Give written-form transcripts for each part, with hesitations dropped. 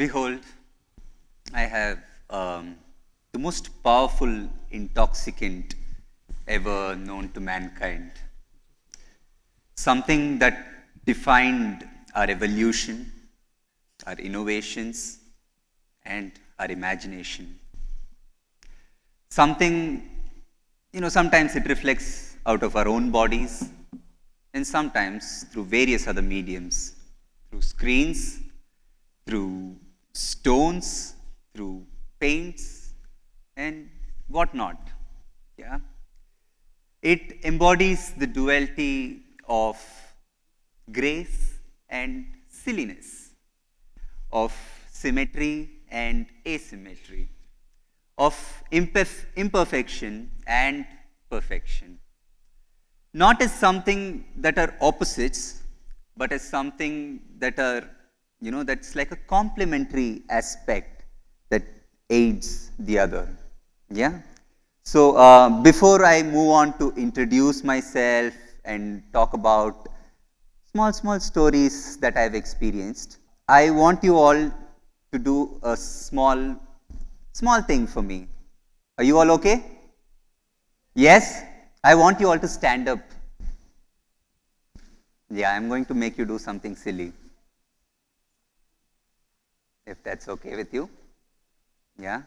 Behold, I have the most powerful intoxicant ever known to mankind. Something that defined our evolution, our innovations, and our imagination. Something, sometimes it reflects out of our own bodies, and sometimes through various other mediums, through screens, through stones, through paints, and whatnot. Yeah, it embodies the duality of grace and silliness, of symmetry and asymmetry, of imperfection and perfection. Not as something that are opposites, but as something that are, that's like a complementary aspect that aids the other. Yeah. So before I move on to introduce myself and talk about small stories that I've experienced, I want you all to do a small thing for me. Are you all okay? Yes? I want you all to stand up. Yeah, I'm going to make you do something silly. If that's okay with you. Yeah?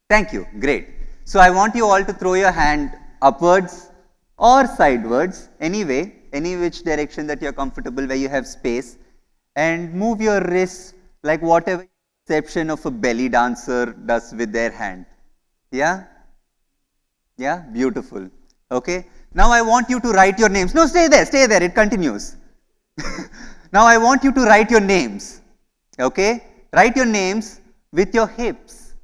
Thank you. Great. So I want you all to throw your hand upwards or sidewards, any which direction that you're comfortable, where you have space, and move your wrists like whatever perception of a belly dancer does with their hand. Yeah? Yeah? Beautiful. Okay? Now I want you to write your names. No, stay there, it continues. Now I want you to write your names. Okay? Write your names with your hips.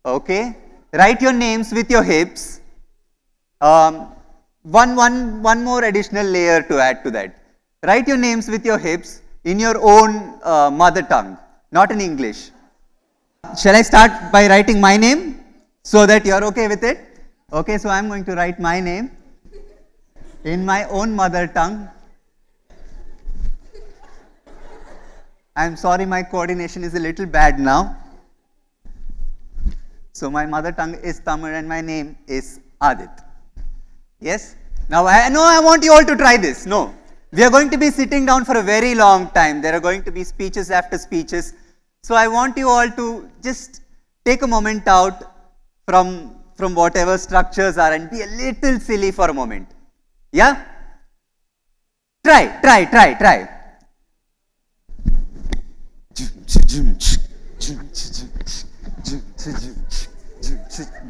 Okay? Write your names with your hips. One more additional layer to add to that. Write your names with your hips in your own mother tongue, not in English. Shall I start by writing my name so that you're okay with it? Okay, so I'm going to write my name in my own mother tongue. I'm sorry, my coordination is a little bad now. So my mother tongue is Tamil and my name is Adith. Yes? Now I want you all to try this. No. We are going to be sitting down for a very long time. There are going to be speeches after speeches. So I want you all to just take a moment out from whatever structures are and be a little silly for a moment. Yeah? Try.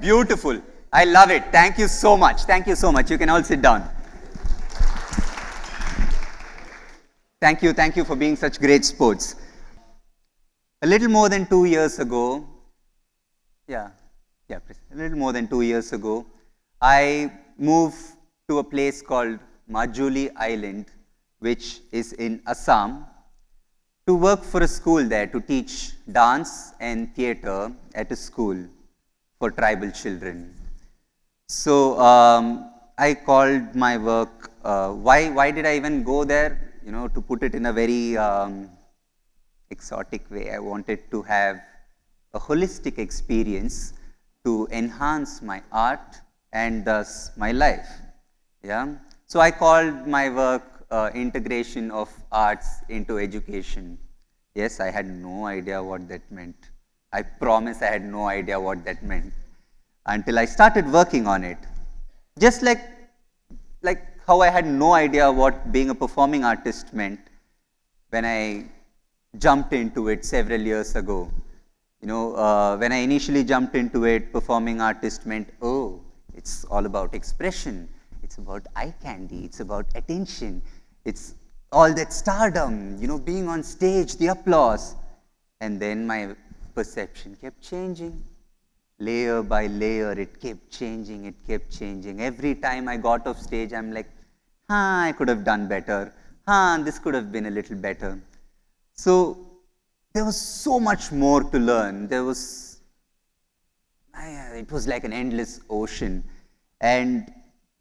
Beautiful. I love it. Thank you so much. You can all sit down. Thank you for being such great sports. A little more than 2 years ago, I moved to a place called Majuli Island, which is in Assam, to work for a school there to teach dance and theatre at a school for tribal children. So I called my work, why did I even go there? To put it in a very exotic way, I wanted to have a holistic experience to enhance my art and thus my life. Yeah. So I called my work integration of arts into education. Yes, I had no idea what that meant. I promise I had no idea what that meant until I started working on it. Just like how I had no idea what being a performing artist meant when I jumped into it several years ago. When I initially jumped into it, performing artist meant, it's all about expression. It's about eye candy. It's about attention. It's all that stardom, being on stage, the applause. And then my perception kept changing. Layer by layer, it kept changing. Every time I got off stage, I'm like, I could have done better. This could have been a little better. So there was so much more to learn. It was like an endless ocean. And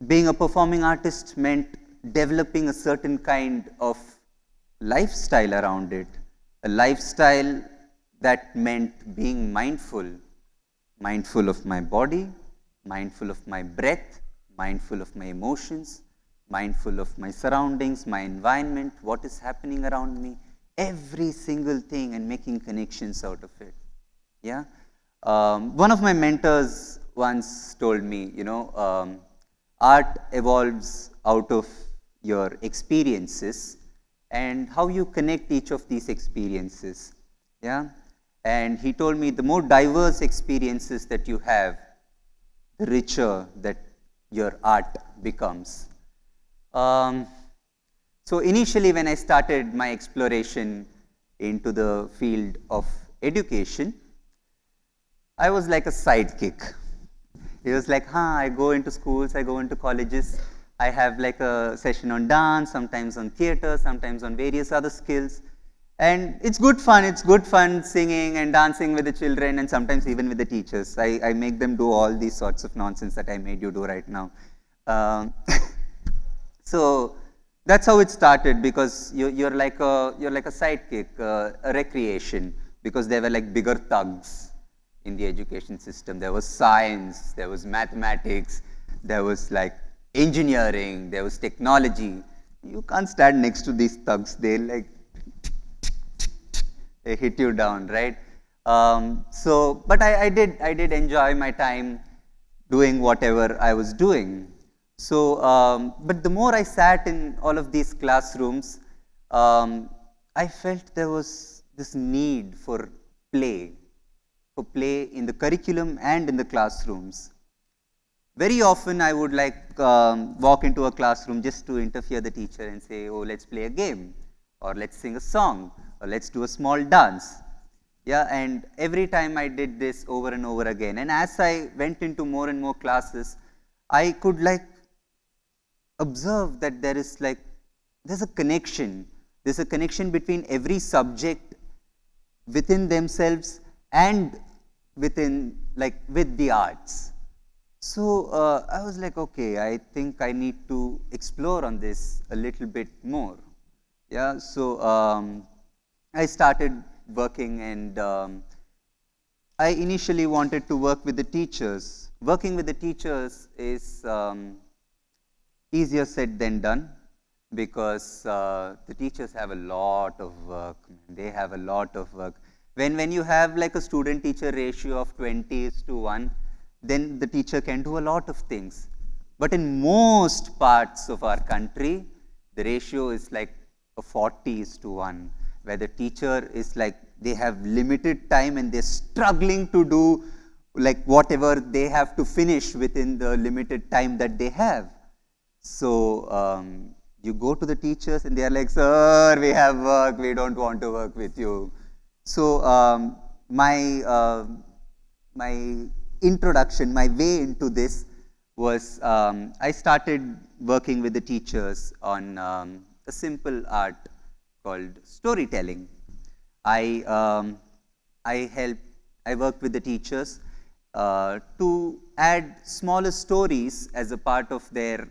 being a performing artist meant developing a certain kind of lifestyle around it. a lifestyle that meant being mindful, mindful of my body, mindful of my breath, mindful of my emotions, mindful of my surroundings, my environment, what is happening around me, every single thing, and making connections out of it. Yeah. One of my mentors once told me, art evolves out of your experiences and how you connect each of these experiences. Yeah. And he told me the more diverse experiences that you have, the richer that your art becomes. So initially, when I started my exploration into the field of education, I was like a sidekick. It was like, I go into schools, I go into colleges, I have like a session on dance, sometimes on theater, sometimes on various other skills. And it's good fun singing and dancing with the children and sometimes even with the teachers. I make them do all these sorts of nonsense that I made you do right now. So that's how it started, because you're like a sidekick, a recreation, because there were like bigger thugs in the education system. There was science, there was mathematics, there was like engineering, there was technology. You can't stand next to these thugs. They hit you down, right? But I did enjoy my time doing whatever I was doing. So, but the more I sat in all of these classrooms, I felt there was this need for play in the curriculum and in the classrooms. Very often I would walk into a classroom just to interfere the teacher and say, oh, let's play a game, or let's sing a song, or let's do a small dance. Yeah, and every time I did this over and over again. And as I went into more and more classes, I could observe that there's a connection. There's a connection between every subject within themselves and within with the arts. So I was like, okay, I think I need to explore on this a little bit more. Yeah, so I started working, and I initially wanted to work with the teachers. Working with the teachers is easier said than done, because the teachers have a lot of work. They have a lot of work. When you have a student-teacher ratio of 20:1, then the teacher can do a lot of things. But in most parts of our country, the ratio is like a 40:1, where the teacher is they have limited time and they're struggling to do whatever they have to finish within the limited time that they have. So you go to the teachers and they are like, sir, we have work, we don't want to work with you. So my introduction, my way into this was I started working with the teachers on a simple art called storytelling. I worked with the teachers to add smaller stories as a part of their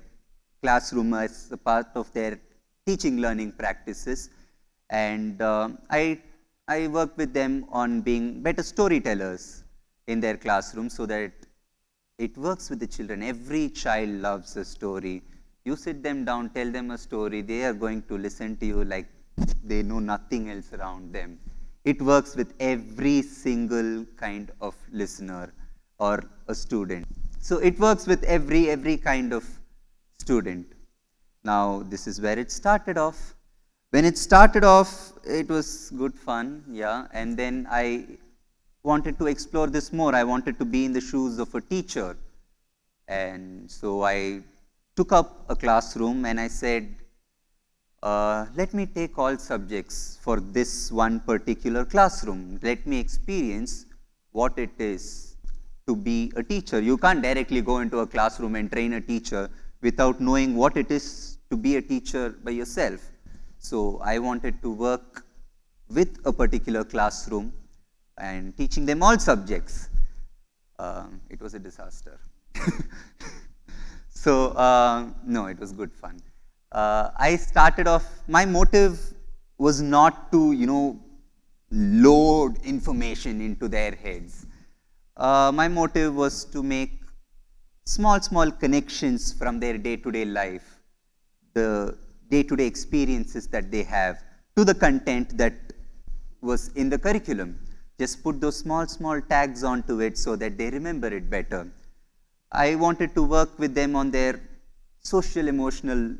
classroom, as a part of their teaching learning practices, and I worked with them on being better storytellers in their classroom, so that it works with the children. Every child loves a story. You sit them down, tell them a story, they are going to listen to you like they know nothing else around them. It works with every single kind of listener or a student. So it works with every kind of student. Now this is where it started off. When it started off, it was good fun, yeah, and then I wanted to explore this more. I wanted to be in the shoes of a teacher, and so I took up a classroom and I said, let me take all subjects for this one particular classroom. Let me experience what it is to be a teacher. You can't directly go into a classroom and train a teacher without knowing what it is to be a teacher by yourself. So I wanted to work with a particular classroom and teaching them all subjects. It was a disaster. So no, it was good fun. I started off, my motive was not to, load information into their heads. My motive was to make small connections from their day-to-day life, the day-to-day experiences that they have, to the content that was in the curriculum. Just put those small tags onto it so that they remember it better. I wanted to work with them on their social emotional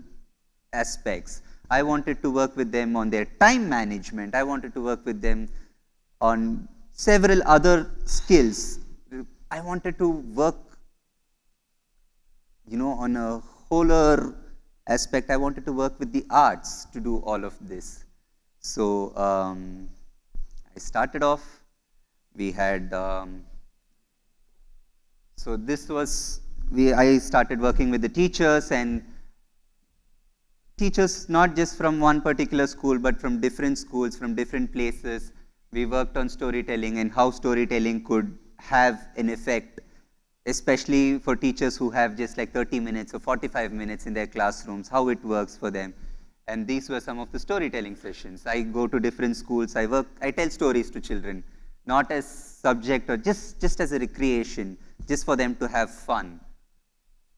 aspects. I wanted to work with them on their time management. I wanted to work with them on several other skills. I wanted to work, on a wholer aspect. I wanted to work with the arts to do all of this. So I started off. We had so this was I started working with the teachers, and teachers not just from one particular school but from different schools, from different places. We worked on storytelling and how storytelling could have an effect, especially for teachers who have just like 30 minutes or 45 minutes in their classrooms, how it works for them. And these were some of the storytelling sessions. I go to different schools, I tell stories to children, not as subject or just as a recreation, just for them to have fun.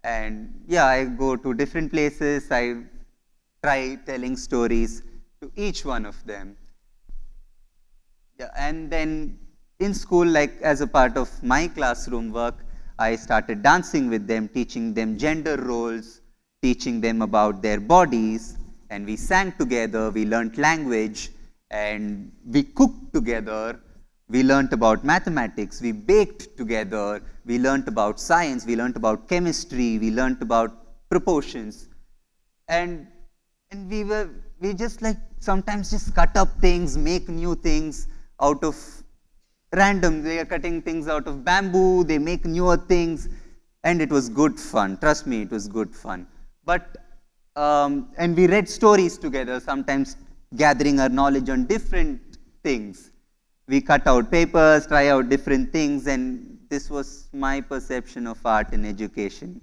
And yeah, I go to different places, I try telling stories to each one of them. Yeah, and then in school, like as a part of my classroom work, I started dancing with them, teaching them gender roles, teaching them about their bodies, and we sang together, we learnt language, and we cooked together, we learnt about mathematics, we baked together, we learnt about science, we learnt about chemistry, we learnt about proportions. And we just like sometimes just cut up things, make new things out of random. They are cutting things out of bamboo, they make newer things, and it was good fun. Trust me, it was good fun. But and we read stories together, sometimes gathering our knowledge on different things. We cut out papers, try out different things, and this was my perception of art in education,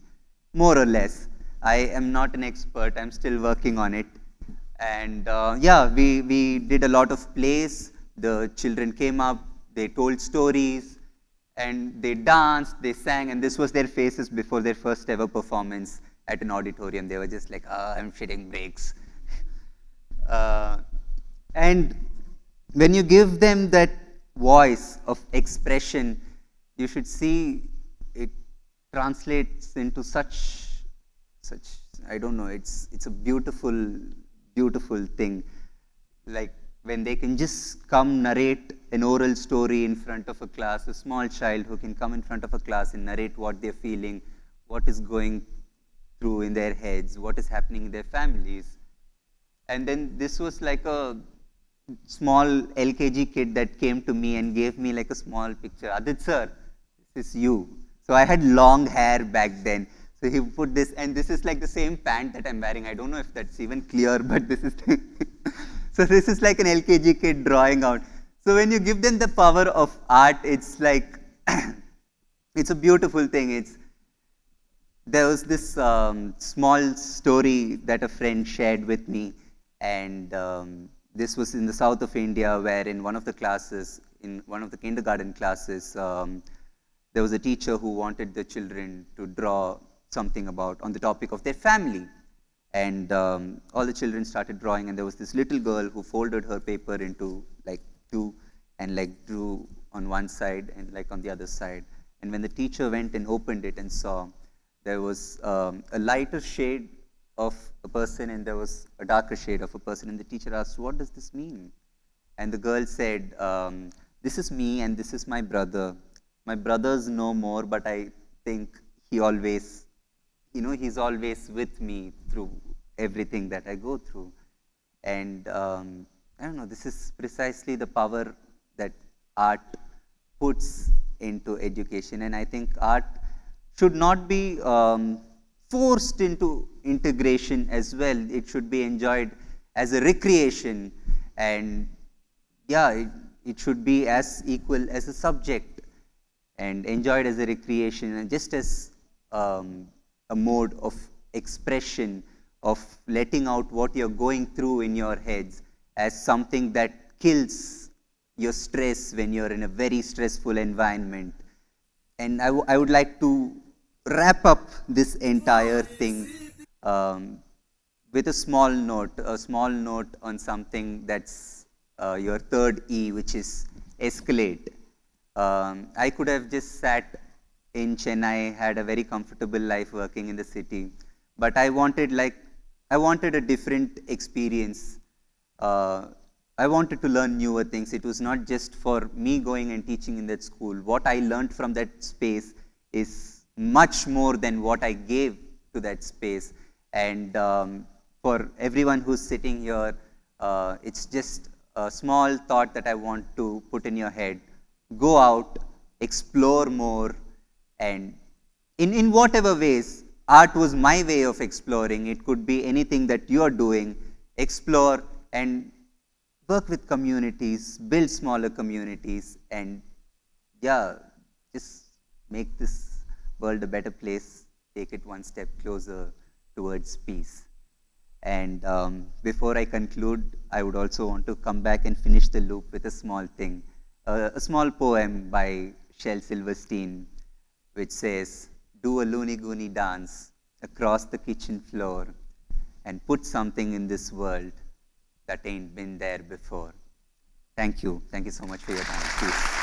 more or less. I am not an expert, I'm still working on it. And yeah, we did a lot of plays. The children came up, they told stories, and they danced, they sang, and this was their faces before their first ever performance at an auditorium. They were just like, I'm shitting bricks. And when you give them that voice of expression, you should see it translates into such I don't know, it's a beautiful thing. Like when they can just come narrate an oral story in front of a class, a small child who can come in front of a class and narrate what they're feeling, what is going through in their heads, what is happening in their families. And then this was like a small LKG kid that came to me and gave me like a small picture. Adith sir, this is you. So I had long hair back then. So he put this, and this is like the same pant that I'm wearing. I don't know if that's even clear, but this is so this is like an LKG kid drawing out. So when you give them the power of art, it's like it's a beautiful thing. There was this small story that a friend shared with me, and this was in the south of India, where in one of the classes, in one of the kindergarten classes, there was a teacher who wanted the children to draw something about on the topic of their family. And all the children started drawing, and there was this little girl who folded her paper into like two and like drew on one side and like on the other side. And when the teacher went and opened it and saw, there was a lighter shade of a person and there was a darker shade of a person. And the teacher asked, what does this mean? And the girl said, this is me and this is my brother. My brother's no more, but I think he always, he's always with me through everything that I go through. And I don't know, this is precisely the power that art puts into education. And I think art should not be forced into integration as well. It should be enjoyed as a recreation. And yeah, it should be as equal as a subject and enjoyed as a recreation and just as a mode of expression, of letting out what you're going through in your heads, as something that kills your stress when you're in a very stressful environment. And I would like to wrap up this entire thing with a small note on something that's your third E, which is escalate. I could have just sat in Chennai, had a very comfortable life working in the city, but I wanted a different experience. I wanted to learn newer things. It was not just for me going and teaching in that school. What I learned from that space is much more than what I gave to that space. And for everyone who's sitting here, it's just a small thought that I want to put in your head. Go out, explore more, and in whatever ways, art was my way of exploring. It could be anything that you're doing. Explore and work with communities, build smaller communities, and yeah, just make this world a better place, take it one step closer towards peace. And before I conclude, I would also want to come back and finish the loop with a small thing, a small poem by Shel Silverstein, which says, do a loony-goony dance across the kitchen floor and put something in this world that ain't been there before. Thank you. Thank you so much for your time. Peace.